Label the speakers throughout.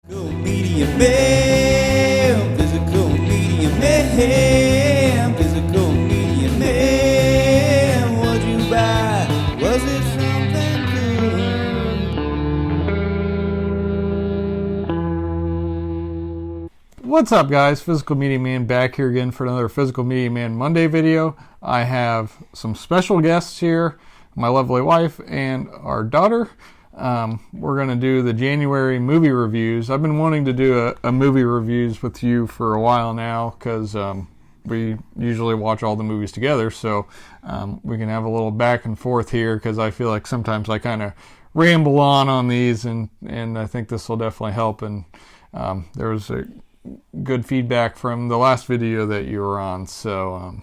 Speaker 1: Medium man, physical medium man, physical medium man. What'd you buy? Was it something good?
Speaker 2: What's up, guys? Physical Media Man back here again for another Physical Media Man Monday video. I have some special guests here, my lovely wife and our daughter. We're going to do the January movie reviews. I've been wanting to do a movie reviews with you for a while now because we usually watch all the movies together, so we can have a little back and forth here because I feel like sometimes I kind of ramble on these, and I think this will definitely help. And there was a good feedback from the last video that you were on, so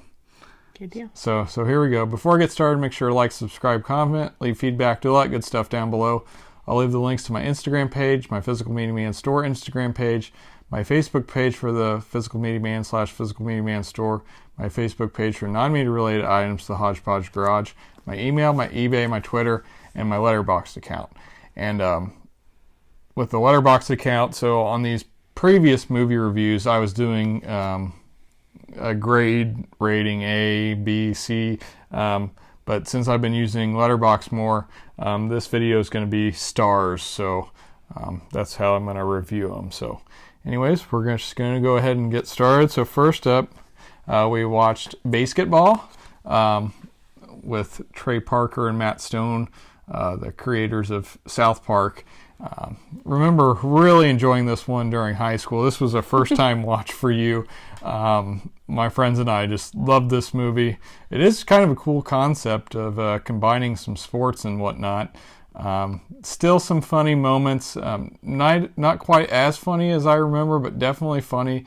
Speaker 3: good deal.
Speaker 2: So here we go. Before I get started, make sure to like, subscribe, comment, leave feedback, do all that good stuff down below. I'll leave the links to my Instagram page, my Physical Media Man Store Instagram page, my Facebook page for the Physical Media Man / Physical Media Man Store, my Facebook page for non-media related items, the Hodgepodge Garage, my email, my eBay, my Twitter, and my Letterboxd account. And with the Letterboxd account, so on these previous movie reviews, I was doing a grade rating A, B, C, but since I've been using Letterboxd more, this video is going to be stars, so that's how I'm going to review them. So anyways, we're just going to go ahead and get started. So first up, we watched Basketball with Trey Parker and Matt Stone, the creators of South Park. Remember really enjoying this one during high school. This was a first time watch for you. My friends and I just loved this movie. It is kind of a cool concept of combining some sports and whatnot. Still some funny moments. Not quite as funny as I remember, but definitely funny.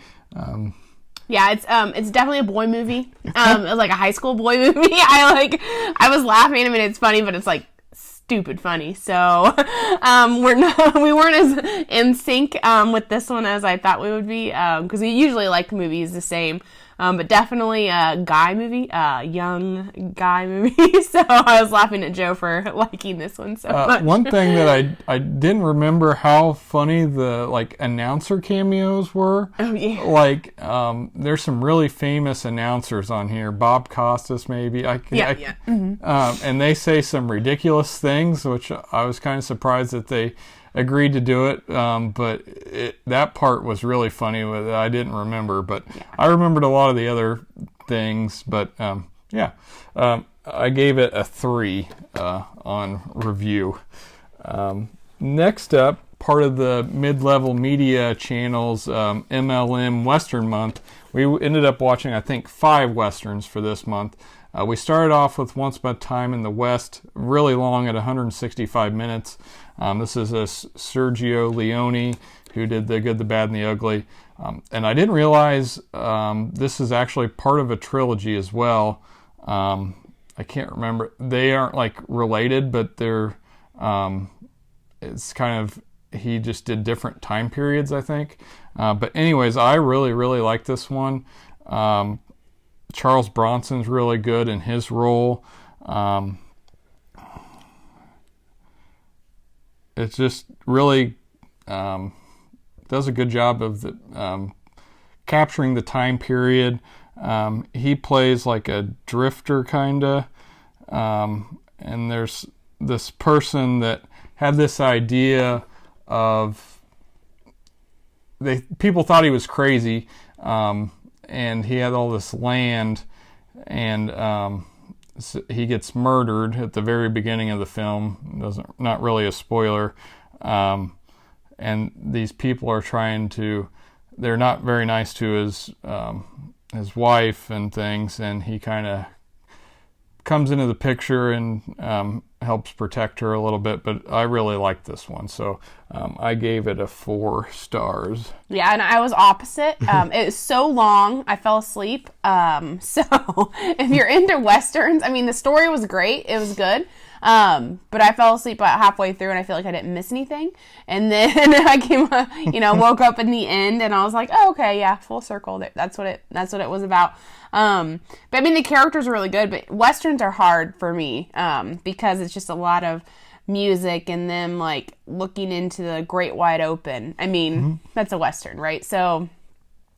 Speaker 3: Yeah, it's definitely a boy movie. Like a high school boy movie. I was laughing. I mean, it's funny, but it's like stupid funny. So we weren't as in sync with this one as I thought we would be, because we usually like movies the same, but definitely a guy movie, young guy movie. So I was laughing at Joe for liking this one so much.
Speaker 2: One thing that I didn't remember how funny the announcer cameos were.
Speaker 3: Oh yeah.
Speaker 2: There's some really famous announcers on here. Bob Costas maybe.
Speaker 3: Mm-hmm.
Speaker 2: And they say some ridiculous things, which I was kind of surprised that they agreed to do it. But that part was really funny. I didn't remember, but yeah. I remembered a lot of the other things. But I gave it a 3 on review. Next up, part of the mid-level media channel's MLM Western Month, we ended up watching, I think, 5 Westerns for this month. We started off with Once Upon a Time in the West, really long at 165 minutes. This is a Sergio Leone who did The Good, the Bad, and the Ugly. And I didn't realize this is actually part of a trilogy as well. I can't remember. They aren't related, but they're it's kind of, he just did different time periods, I think. But anyways, I really, really like this one. Charles Bronson's really good in his role. It's just really does a good job of capturing the time period. He plays like a drifter kinda, and there's this person that had this idea of, people thought he was crazy, and he had all this land, and so he gets murdered at the very beginning of the film. Not really a spoiler, and these people are they're not very nice to his wife and things, and he kind of comes into the picture and helps protect her a little bit. But I really like this one, so I gave it a 4 stars.
Speaker 3: Yeah, and I was opposite. It was so long, I fell asleep. So if you're into Westerns, I mean, the story was great. It was good. But I fell asleep about halfway through, and I feel like I didn't miss anything. And then I woke up in the end, and I was like, oh, okay, yeah, full circle. That's what it was about. But I mean, the characters are really good, but Westerns are hard for me, because it's just a lot of music and them like looking into the great wide open. I mean, that's a Western, right? So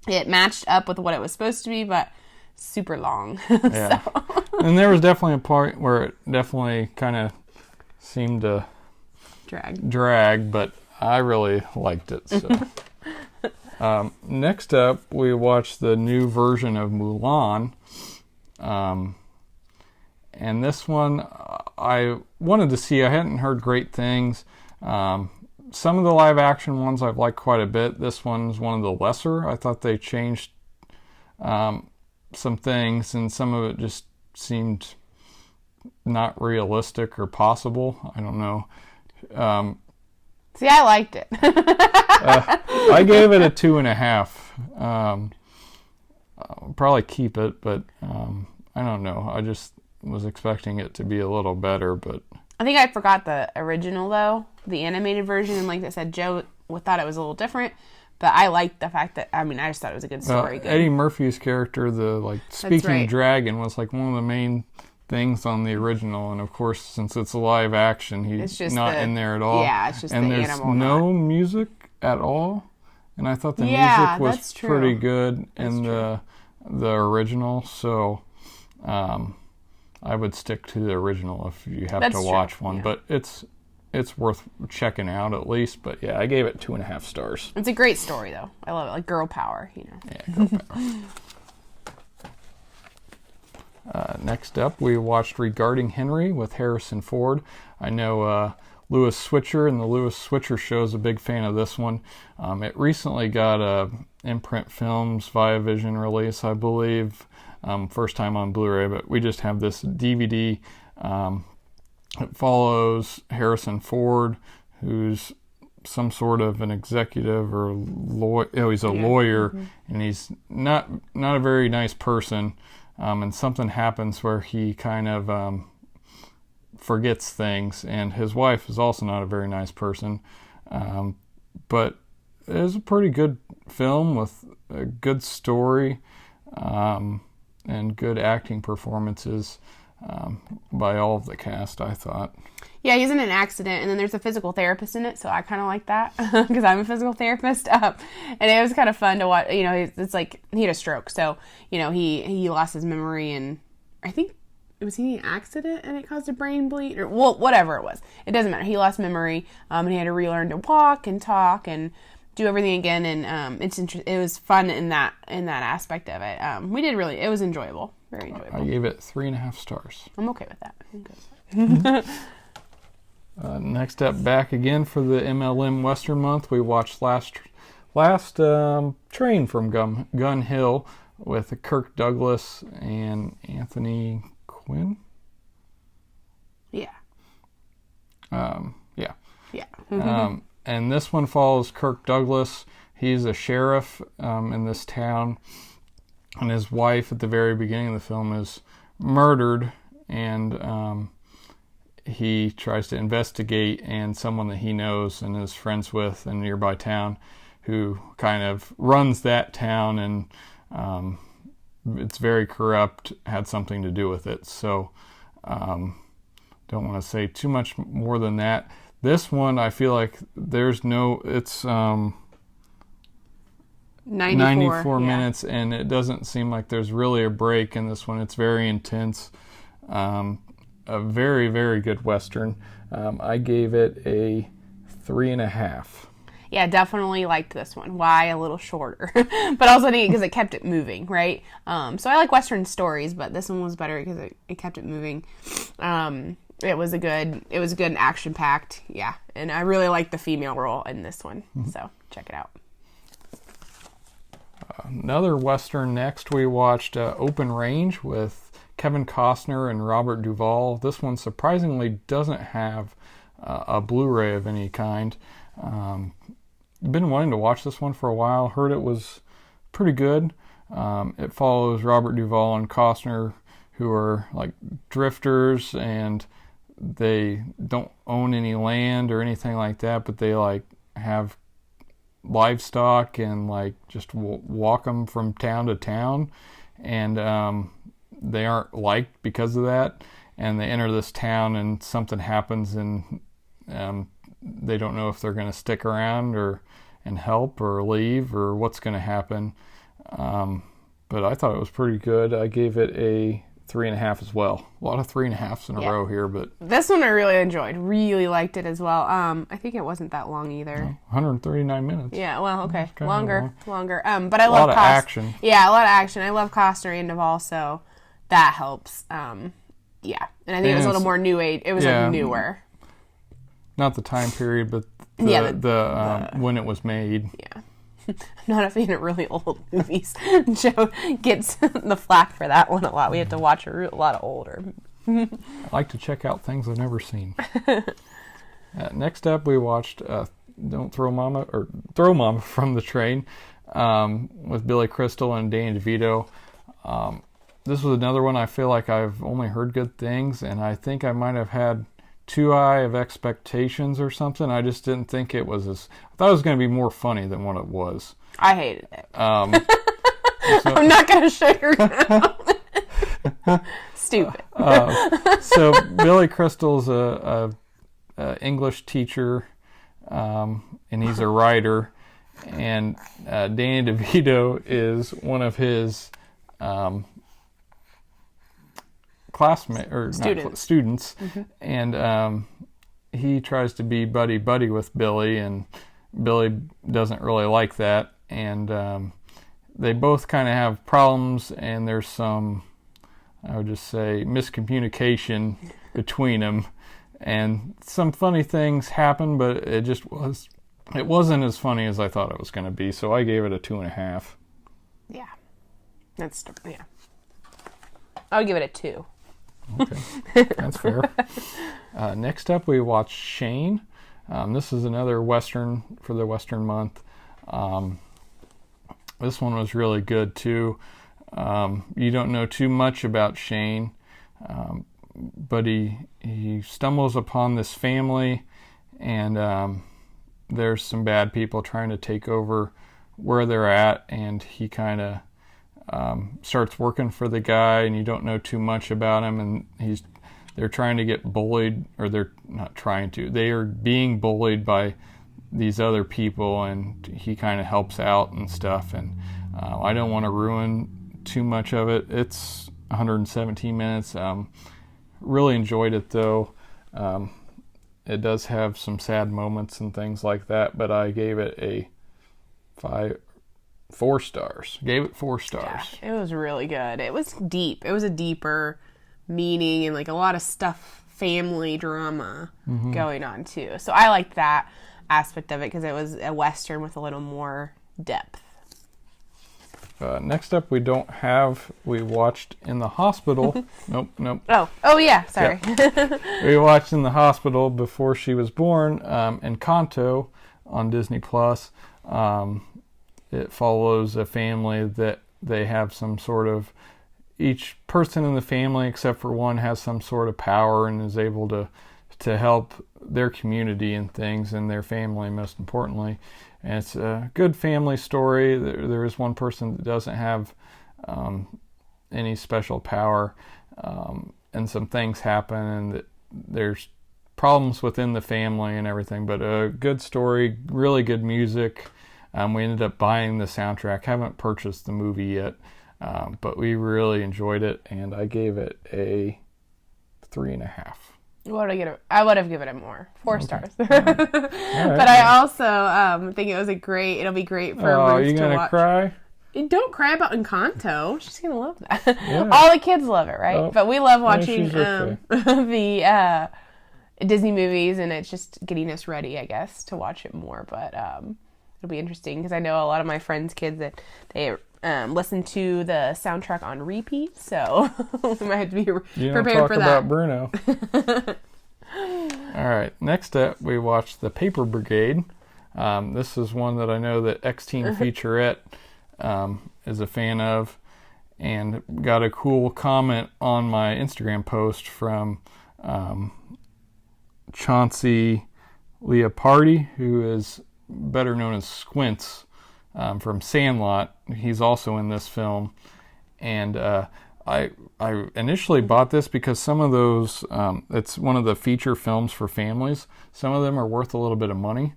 Speaker 3: it matched up with what it was supposed to be, but super long.
Speaker 2: Yeah. And there was definitely a part where it definitely kind of seemed to drag, but I really liked it. So next up, we watched the new version of Mulan. And this one I wanted to see. I hadn't heard great things. Some of the live action ones I've liked quite a bit. This one's one of the lesser. I thought they changed some things, and some of it just seemed not realistic or possible. I don't know.
Speaker 3: See, I liked it.
Speaker 2: I gave it a 2.5. I'll probably keep it, but I don't know. I just was expecting it to be a little better, but
Speaker 3: I think I forgot the original though, the animated version, and like I said, Joe thought it was a little different. But I liked the fact that, I mean, I just thought it was a good story.
Speaker 2: Eddie Murphy's character, the speaking dragon, was like one of the main things on the original, and of course, since it's a live action, he's not in there at all.
Speaker 3: Yeah, it's just
Speaker 2: and
Speaker 3: the
Speaker 2: there's
Speaker 3: animal.
Speaker 2: No music at all, and I thought the music was pretty good in the original. So, I would stick to the original if you have to watch one. Yeah. But it's worth checking out at least. But yeah, I gave it 2.5 stars.
Speaker 3: It's a great story though. I love it, like girl power, you know.
Speaker 2: Yeah, girl power. Next up, we watched Regarding Henry with Harrison Ford. I know Lewis Switcher and the Lewis Switcher Show is a big fan of this one. It recently got a Imprint Films Via Vision release, I believe. First time on Blu-ray, but we just have this DVD. It follows Harrison Ford, who's some sort of an executive or lawyer. Oh, he's a lawyer, and he's not a very nice person. And something happens where he kind of forgets things, and his wife is also not a very nice person. But it is a pretty good film with a good story and good acting performances by all of the cast, I thought.
Speaker 3: Yeah, he's in an accident, and then there's a physical therapist in it, so I kind of like that because I'm a physical therapist. And it was kind of fun to watch. You know, it's like he had a stroke, so you know he lost his memory, and I think it was an accident, and it caused a brain bleed, or well, whatever it was. It doesn't matter. He lost memory, and he had to relearn to walk and talk and do everything again, and it was fun in that aspect of it. It was enjoyable, very enjoyable.
Speaker 2: I gave it 3.5 stars.
Speaker 3: I'm okay with that. I'm good with that.
Speaker 2: Next up, back again for the MLM Western Month, we watched Last Train from Gun Hill with Kirk Douglas and Anthony Quinn.
Speaker 3: Yeah.
Speaker 2: Yeah.
Speaker 3: Yeah.
Speaker 2: And this one follows Kirk Douglas. He's a sheriff in this town, and his wife at the very beginning of the film is murdered, and he tries to investigate, and someone that he knows and is friends with in a nearby town who kind of runs that town, and it's very corrupt, had something to do with it. So don't want to say too much more than that. This one, I feel like it's 94 minutes, and it doesn't seem like there's really a break in this one. It's very intense. A very, very good Western. I gave it a 3.5.
Speaker 3: Yeah, definitely liked this one. Why? A little shorter. But also I think because it kept it moving, right? So I like Western stories, but this one was better because it kept it moving. It was a good action-packed, yeah. And I really liked the female role in this one. So check it out.
Speaker 2: Another Western next, we watched Open Range with Kevin Costner and Robert Duvall. This one surprisingly doesn't have a Blu-ray of any kind. Been wanting to watch this one for a while. Heard it was pretty good. It follows Robert Duvall and Costner, who are like drifters, and they don't own any land or anything like that, but they like have livestock and like just walk them from town to town, and they aren't liked because of that. And they enter this town, and something happens, and They don't know if they're going to stick around and help or leave or what's going to happen. But I thought it was pretty good. I gave it a 3.5 as well. A lot of 3.5s in a row here, but
Speaker 3: this one I really enjoyed. Really liked it as well. I think it wasn't that long either.
Speaker 2: 139 minutes.
Speaker 3: Yeah, well, okay,
Speaker 2: Longer.
Speaker 3: But I love
Speaker 2: a lot of action.
Speaker 3: Yeah, a lot of action. I love Costner and Duvall, so that helps. Yeah, and I think it was a little more new age. It was like newer.
Speaker 2: Not the time period, but the when it was made.
Speaker 3: Yeah. I'm not a fan of really old movies. Joe gets the flack for that one a lot. We have to watch a lot of older.
Speaker 2: I like to check out things I've never seen. Next up, we watched "Don't Throw Mama" or "Throw Mama from the Train" with Billy Crystal and Danny DeVito. This was another one I feel like I've only heard good things, and I think I might have had too high of expectations or something. I just didn't think it was as... I thought it was going to be more funny than what it was.
Speaker 3: I hated it. I'm not going to sugarcoat. Stupid.
Speaker 2: So Billy Crystal's a English teacher, and he's a writer, and Danny DeVito is one of his students, and he tries to be buddy with Billy, and Billy doesn't really like that, and they both kind of have problems, and there's some, I would just say, miscommunication between them, and some funny things happen, but it wasn't as funny as I thought it was going to be, so I gave it a 2.5.
Speaker 3: Yeah, I would give it a 2.
Speaker 2: Okay, that's fair. Next up, we watched Shane. This is another Western for the Western month. This one was really good, too. You don't know too much about Shane, but he stumbles upon this family, and there's some bad people trying to take over where they're at, and he kind of starts working for the guy, and you don't know too much about him, and they're trying to get bullied, or they're not trying to. They are being bullied by these other people, and he kind of helps out and stuff, and I don't want to ruin too much of it. It's 117 minutes. Really enjoyed it, though. It does have some sad moments and things like that, but I gave it a 4 stars. Gave it 4 stars.
Speaker 3: Yeah, it was really good. It was deep. It was a deeper meaning and like a lot of stuff, family drama going on too. So I liked that aspect of it because it was a Western with a little more depth.
Speaker 2: Next up, we watched In the Hospital. Nope.
Speaker 3: Oh yeah, sorry.
Speaker 2: Yep. We watched In the Hospital Before She Was Born, Incanto on Disney+. It follows a family that they have some sort of... Each person in the family, except for one, has some sort of power and is able to help their community and things, and their family, most importantly. And it's a good family story. There is one person that doesn't have any special power, and some things happen, and there's problems within the family and everything. But a good story, really good music. We ended up buying the soundtrack. Haven't purchased the movie yet, but we really enjoyed it, and I gave it a 3.5.
Speaker 3: I would have given it more. 4 stars.
Speaker 2: All right.
Speaker 3: But I also think it'll be great for Ruth to watch.
Speaker 2: Are you going to cry?
Speaker 3: Don't cry about Encanto. She's going to love that.
Speaker 2: Yeah.
Speaker 3: All the kids love it, right?
Speaker 2: Oh,
Speaker 3: but we love watching
Speaker 2: okay.
Speaker 3: the Disney movies, and it's just getting us ready, I guess, to watch it more. But it'll be interesting because I know a lot of my friends' kids that they listen to the soundtrack on repeat, so we might have to be prepared for that.
Speaker 2: About Bruno. All right, next up we watched The Paper Brigade. This is one that I know that X-Teen Featurette is a fan of, and got a cool comment on my Instagram post from Chauncey Leopardi, who is better known as Squints from Sandlot. He's also in this film, and I initially bought this because some of those, it's one of the feature films for families. Some of them are worth a little bit of money.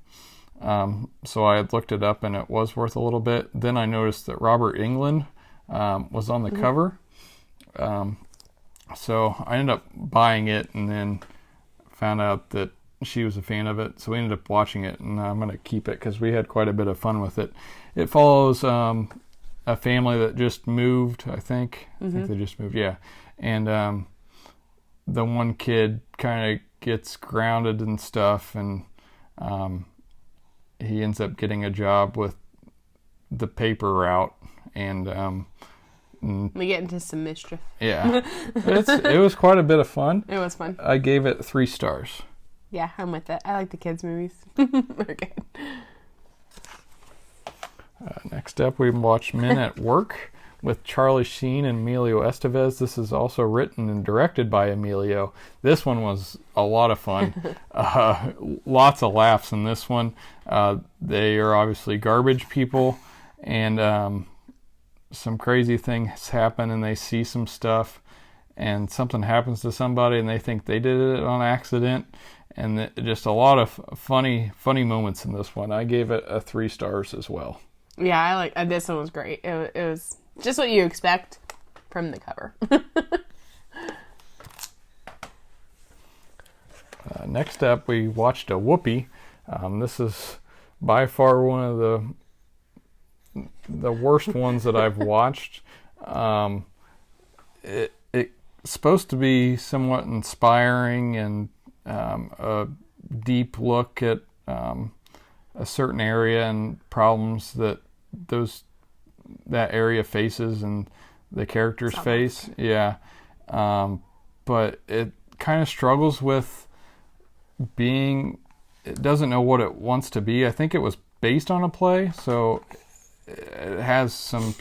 Speaker 2: So I had looked it up and it was worth a little bit. Then I noticed that Robert Englund was on the cover. So I ended up buying it and then found out that she was a fan of it. So we ended up watching it, and I'm going to keep it because we had quite a bit of fun with it. It follows a family that just moved, I think. I think they just moved, yeah. And the one kid kind of gets grounded and stuff, and he ends up getting a job with the paper route, and
Speaker 3: we get into some mischief.
Speaker 2: Yeah. It was quite a bit of fun.
Speaker 3: It was fun.
Speaker 2: I gave it 3 stars.
Speaker 3: Yeah, I'm with it. I like the kids' movies. They're good.
Speaker 2: Next up, we watched Men at Work with Charlie Sheen and Emilio Estevez. This is also written and directed by Emilio. This one was a lot of fun. Lots of laughs in this one. They are obviously garbage people, and some crazy things happen, and they see some stuff, and something happens to somebody, and they think they did it on accident. And just a lot of funny moments in this one. I gave it 3 stars as well.
Speaker 3: Yeah, I like this one was great. It was just what you expect from the cover.
Speaker 2: Next up, we watched a Whoopi. This is by far one of the worst ones that I've watched. It's supposed to be somewhat inspiring and a deep look at a certain area and problems that that area faces and the characters face. Yeah. But it kind of struggles with being, it doesn't know what it wants to be. I think it was based on a play, so it has some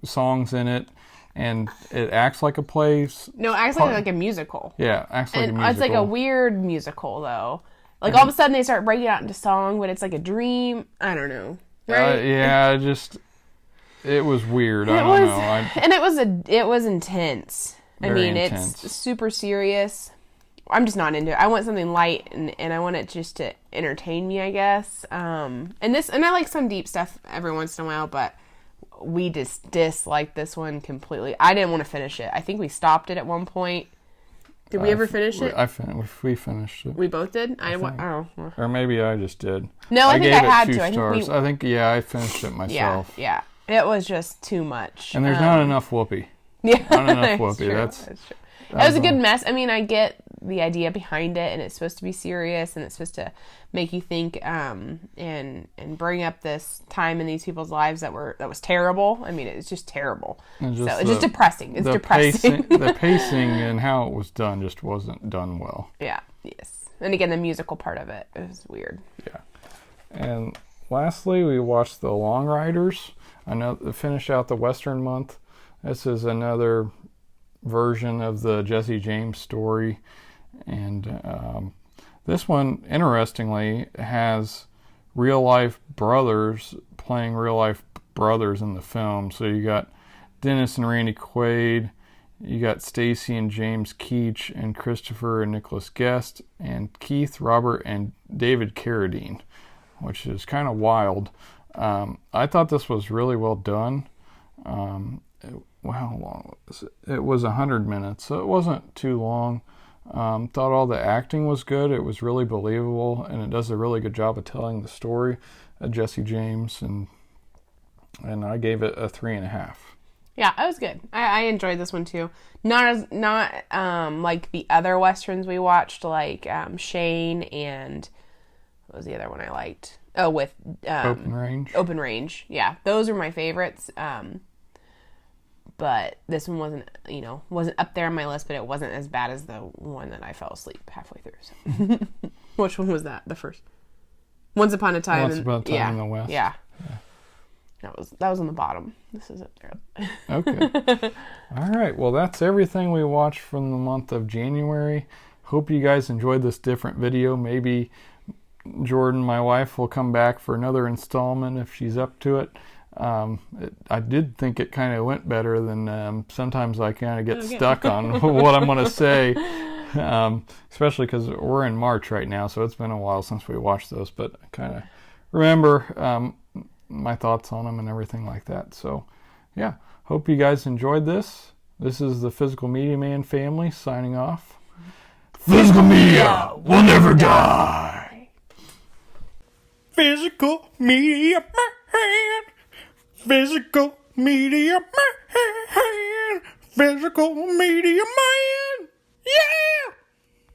Speaker 2: songs in it, and it acts like a play.
Speaker 3: No, it acts like a musical.
Speaker 2: Yeah, acts like a musical.
Speaker 3: It's like a weird musical, though. Like, all of a sudden, they start breaking out into song, but it's like a dream. I don't know. Right?
Speaker 2: Yeah, it was weird. I don't know.
Speaker 3: And it was intense.
Speaker 2: Intense.
Speaker 3: It's super serious. I'm just not into it. I want something light, and I want it just to entertain me, I guess. And I like some deep stuff every once in a while, but we just disliked this one completely. I didn't want to finish it. I think we stopped it at one point. Did we ever finish it?
Speaker 2: We finished it.
Speaker 3: We both did?
Speaker 2: Or maybe I just did.
Speaker 3: No, I think I had to.
Speaker 2: I think I finished it myself.
Speaker 3: Yeah. It was just too much.
Speaker 2: And there's not enough Whoopi.
Speaker 3: Yeah.
Speaker 2: Not enough Whoopi.
Speaker 3: That's true. It was a good mess. I get the idea behind it, and it's supposed to be serious, and it's supposed to make you think and bring up this time in these people's lives that was terrible. It's just terrible. It's just depressing. It's depressing.
Speaker 2: The pacing and how it was done just wasn't done well.
Speaker 3: Yeah. Yes. And again, the musical part of it was weird.
Speaker 2: Yeah. And lastly, we watched The Long Riders. Finish out the Western month. This is another version of the Jesse James story, and this one, interestingly, has real life brothers playing real life brothers in the film. So you got Dennis and Randy Quaid, you got Stacy and James Keach, and Christopher and Nicholas Guest, and Keith, Robert, and David Carradine, which is kind of wild. I thought this was really well done. How long was it? It was 100 minutes, so it wasn't too long. Thought all the acting was good. It was really believable, and it does a really good job of telling the story of Jesse James, and I gave it a 3.5.
Speaker 3: Yeah, it was good. I enjoyed this one too. Not like the other westerns we watched, like Shane, and what was the other one I liked? Oh, with
Speaker 2: Open Range.
Speaker 3: Open Range. Yeah, those are my favorites. But this one wasn't up there on my list, but it wasn't as bad as the one that I fell asleep halfway through. So. Which one was that? The first? Once Upon a Time in the West. Yeah. That was on the bottom. This is up there.
Speaker 2: Okay. All right. Well, that's everything we watched from the month of January. Hope you guys enjoyed this different video. Maybe Jordan, my wife, will come back for another installment if she's up to it. I did think it kind of went better than sometimes I kind of get stuck on what I'm going to say, especially because we're in March right now, so it's been a while since we watched those, but I kind of remember my thoughts on them and everything like that. So, yeah, hope you guys enjoyed this. This is the Physical Media Man family signing off. Physical Media will never die. Physical Media Man. Physical Media Man. Physical Media Man.